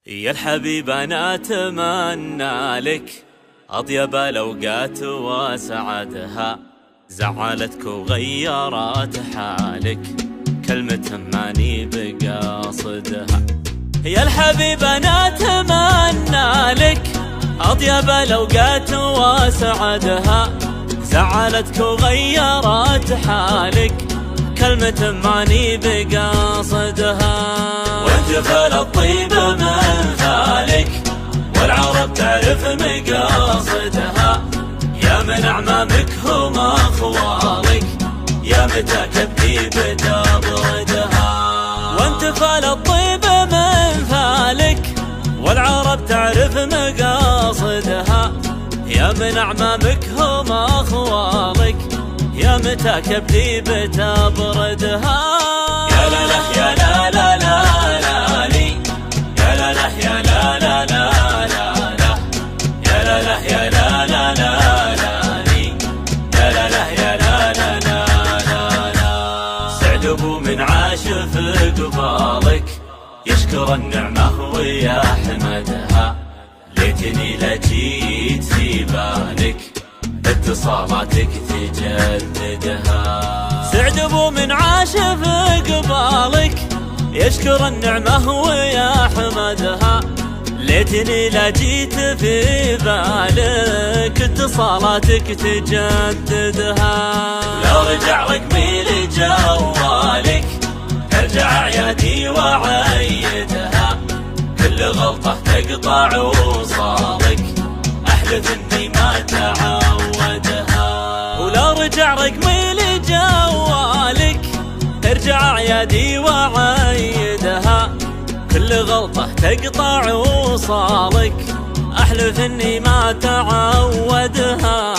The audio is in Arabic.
يا الحبيب أنا أتمنى لك أطيب الأوقات وسعدها، زعلتك وغيرت حالك كلمة ماني بقاصدها. يا الحبيب أنا أتمنى لك أطيب الأوقات وسعدها، زعلتك وغيرت حالك كلمة ماني بقاصدها. وانجفل الطيب من فالك والعرب تعرف مقاصدها، يا من أعمامك هم أخوالك يا متى كبدي بتبردها. وانتفل الطيب من فالك والعرب تعرف مقاصدها، يا من أعمامك هم أخوالك يا متى كبدي بتبردها. يا لا لا يا لا لا لا لا لي، يا لا لا يا لا لا لا لا لا، يا لا لا يا لا لا لا لا لي، يا لا لا يا لا لا لا لا لا. سعد ابو من عاش في قبالك يشكر النعمة ويحمدها، ليتني لجيت في بالك اتصالاتك تجددها. سعد ابو من عاش في قبالك يشكر النعمة ويحمدها، ليتني لجيت في بالك اتصالاتك تجددها. لو رجع رقمي لجوالك ارجع اعيادي وعيدها، كل غلطة تقطع وصالك احلف اني ما تعودها. ولو رجع رقمي لجوالك ارجع اعيادي وعيدها، كل غلطة تقطع وصالك احلف اني ما تعودها.